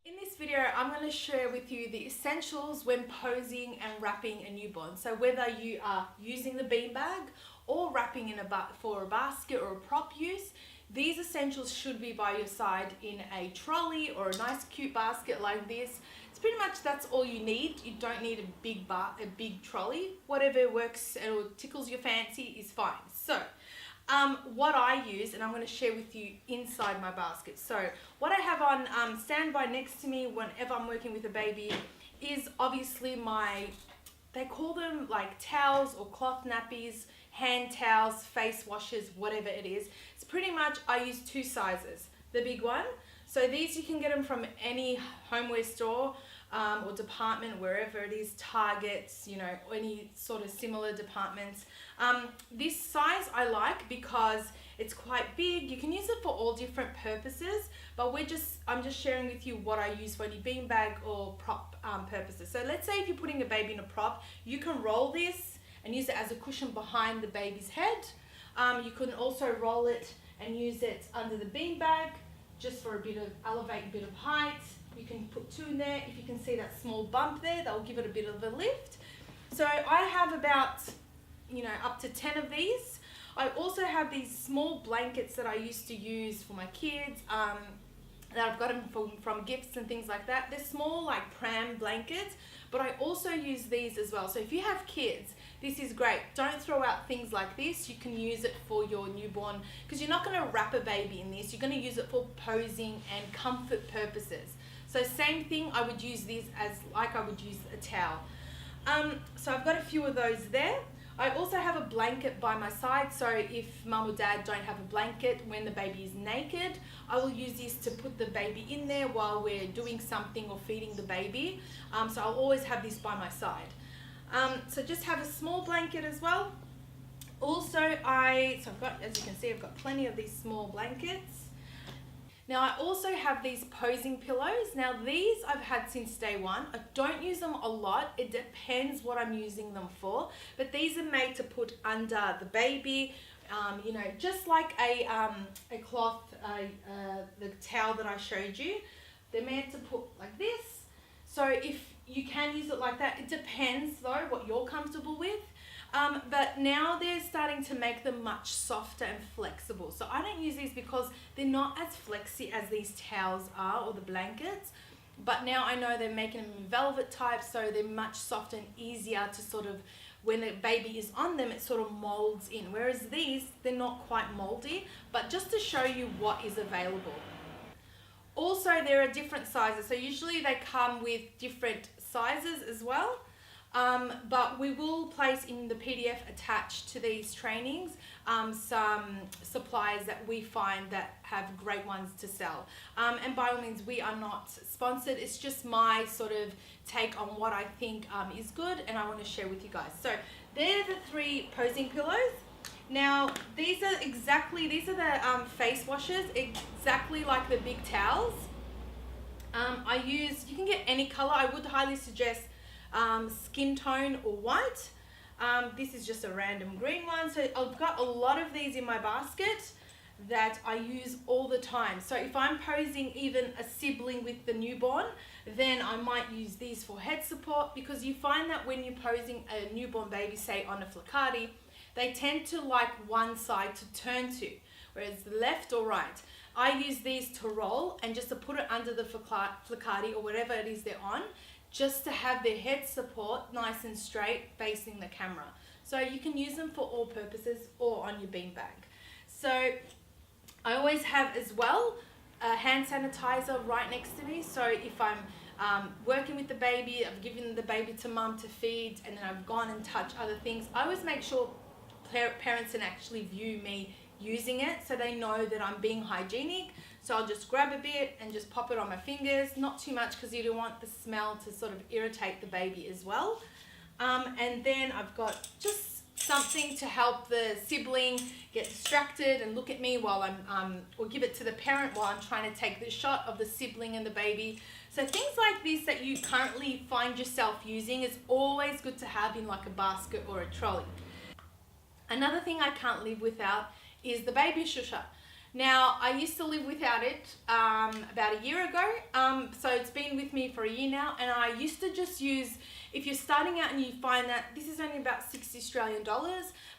In this video, I'm going to share with you the essentials when posing and wrapping a newborn. So whether you are using the beanbag or wrapping for a basket or a prop use, these essentials should be by your side in a trolley or a nice cute basket like this. It's pretty much that's all you need. You don't need a big trolley. Whatever works or tickles your fancy is fine. So what I use, and I'm going to share with you inside my basket. So what I have on standby next to me whenever I'm working with a baby is obviously they call them like towels or cloth nappies, hand towels, face washes, whatever it is. It's pretty much, I use two sizes. The big one, so these you can get them from any homeware store or department, wherever it is, Targets, any sort of similar departments. This size I like because it's quite big. You can use it for all different purposes, but I'm just sharing with you what I use for any beanbag or prop purposes. So let's say if you're putting a baby in a prop, you can roll this and use it as a cushion behind the baby's head. You can also roll it and use it under the beanbag just for elevate a bit of height. You can put two in there. If you can see that small bump there, that will give it a bit of a lift. So I have about, up to 10 of these. I also have these small blankets that I used to use for my kids, that I've gotten from gifts and things like that. They're small, like pram blankets, but I also use these as well. So if you have kids, this is great. Don't throw out things like this. You can use it for your newborn because you're not going to wrap a baby in this. You're going to use it for posing and comfort purposes. So same thing, I would use these like I would use a towel. So I've got a few of those there. I also have a blanket by my side, so if mum or dad don't have a blanket when the baby is naked, I will use this to put the baby in there while we're doing something or feeding the baby. So I'll always have this by my side. So just have a small blanket as well. Also, as you can see, I've got plenty of these small blankets. Now I also have these posing pillows. Now these I've had since day one. I don't use them a lot. It depends what I'm using them for. But these are made to put under the baby, just like a cloth, the towel that I showed you. They're meant to put like this. So if you can use it like that, it depends though what you're comfortable with. But now they're starting to make them much softer and flexible. So I don't use these because they're not as flexy as these towels are or the blankets. But now I know they're making them in velvet type, so they're much softer and easier to sort of, when the baby is on them, it sort of molds in. Whereas these, they're not quite moldy, but just to show you what is available. Also, there are different sizes. So usually they come with different sizes as well. But we will place in the PDF attached to these trainings some suppliers that we find that have great ones to sell. And by all means, we are not sponsored. It's just my sort of take on what I think is good and I want to share with you guys. So they're the 3 posing pillows. Now these are the face washes, exactly like the big towels. You can get any color. I would highly suggest skin tone or white. This is just a random green one. So I've got a lot of these in my basket that I use all the time. So if I'm posing even a sibling with the newborn, then I might use these for head support, because you find that when you're posing a newborn baby, say on a Flacati, they tend to like one side to turn to, whereas the left or right. I use these to roll and just to put it under the Flacati or whatever it is they're on, just to have their head support nice and straight facing the camera. So you can use them for all purposes or on your beanbag. So I always have as well a hand sanitizer right next to me. So if I'm working with the baby, I've given the baby to mum to feed, and then I've gone and touched other things, I always make sure parents can actually view me using it so they know that I'm being hygienic. So I'll just grab a bit and just pop it on my fingers, not too much because you don't want the smell to sort of irritate the baby as well. And then I've got just something to help the sibling get distracted and look at me while or give it to the parent while I'm trying to take the shot of the sibling and the baby. So things like this that you currently find yourself using is always good to have in like a basket or a trolley. Another thing I can't live without is the baby shusher. Now, I used to live without it about a year ago, so it's been with me for a year now, and I used to just use, if you're starting out and you find that this is only about $60 Australian,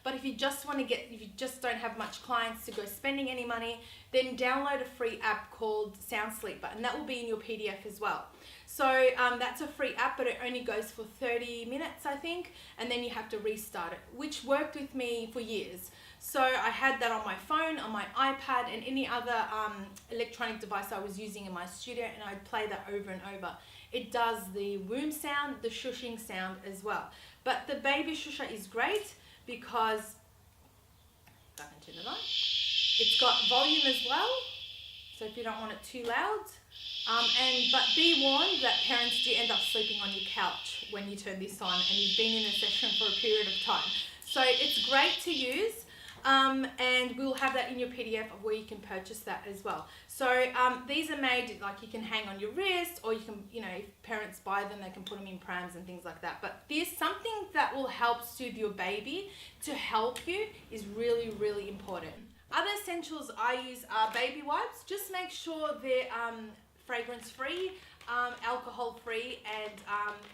but if you just want to get, if you just don't have much clients to go spending any money, then download a free app called Sound Sleeper, and that will be in your PDF as well. So that's a free app, but it only goes for 30 minutes, I think, and then you have to restart it, which worked with me for years. So I had that on my phone, on my iPad, and any other electronic device I was using in my studio, and I'd play that over and over. It does the womb sound, the shushing sound as well. But the baby shusher is great because, if I can turn it on, it's got volume as well, so if you don't want it too loud. But be warned that parents do end up sleeping on your couch when you turn this on and you've been in a session for a period of time. So it's great to use. And we'll have that in your PDF of where you can purchase that as well. So these are made, like you can hang on your wrist, or you can, you know, if parents buy them, they can put them in prams and things like that. But there's something that will help soothe your baby to help you is really, really important. Other essentials I use are baby wipes. Just make sure they're fragrance free, alcohol free, and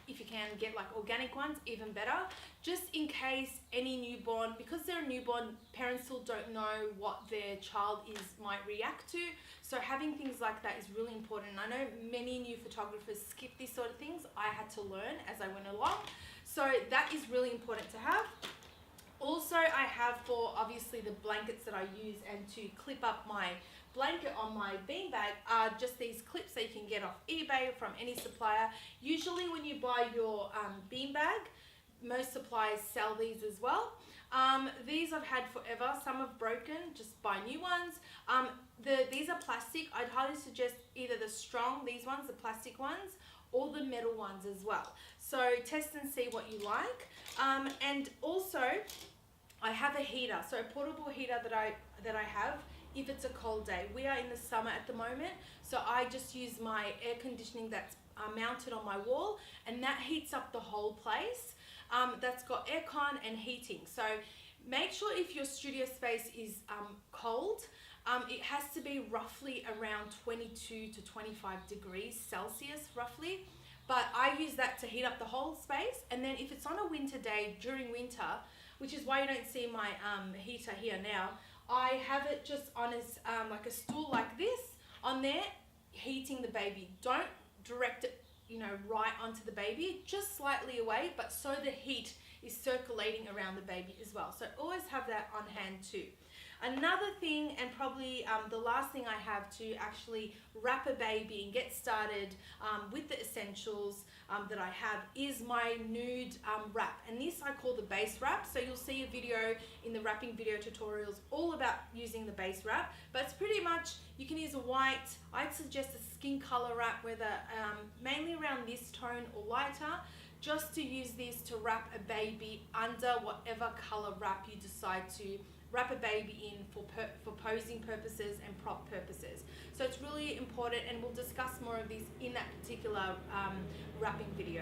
if you can get like organic ones, even better, just in case any newborn, because they're a newborn, parents still don't know what their child might react to, so having things like that is really important. And I know many new photographers skip these sort of things. I had to learn as I went along, so that is really important to have. Also, I have, for obviously the blankets that I use and to clip up my blanket on my beanbag, are just these clips that you can get off eBay from any supplier. Usually when you buy your beanbag, most suppliers sell these as well. These I've had forever. Some have broken, just buy new ones. These are plastic. I'd highly suggest either the strong, these ones, the plastic ones, or the metal ones as well. So test and see what you like. And also, I have a heater, so a portable heater that I have if it's a cold day. We are in the summer at the moment, so I just use my air conditioning that's mounted on my wall, and that heats up the whole place. That's got aircon and heating. So make sure if your studio space is cold, it has to be roughly around 22 to 25 degrees Celsius roughly. But I use that to heat up the whole space. And then if it's on a winter day during winter, which is why you don't see my heater here now, I have it just on as like a stool like this on there, heating the baby. Don't direct it, you know, right onto the baby, just slightly away, but so the heat is circulating around the baby as well. So always have that on hand too. Another thing, and probably the last thing I have to actually wrap a baby and get started with the essentials that I have, is my nude wrap. And this I call the base wrap. So you'll see a video in the wrapping video tutorials all about using the base wrap. But it's pretty much, you can use a white, I'd suggest a skin color wrap, whether mainly around this tone or lighter, just to use this to wrap a baby under whatever color wrap you decide to wrap a baby in for posing purposes and prop purposes. So it's really important, and we'll discuss more of this in that particular wrapping video.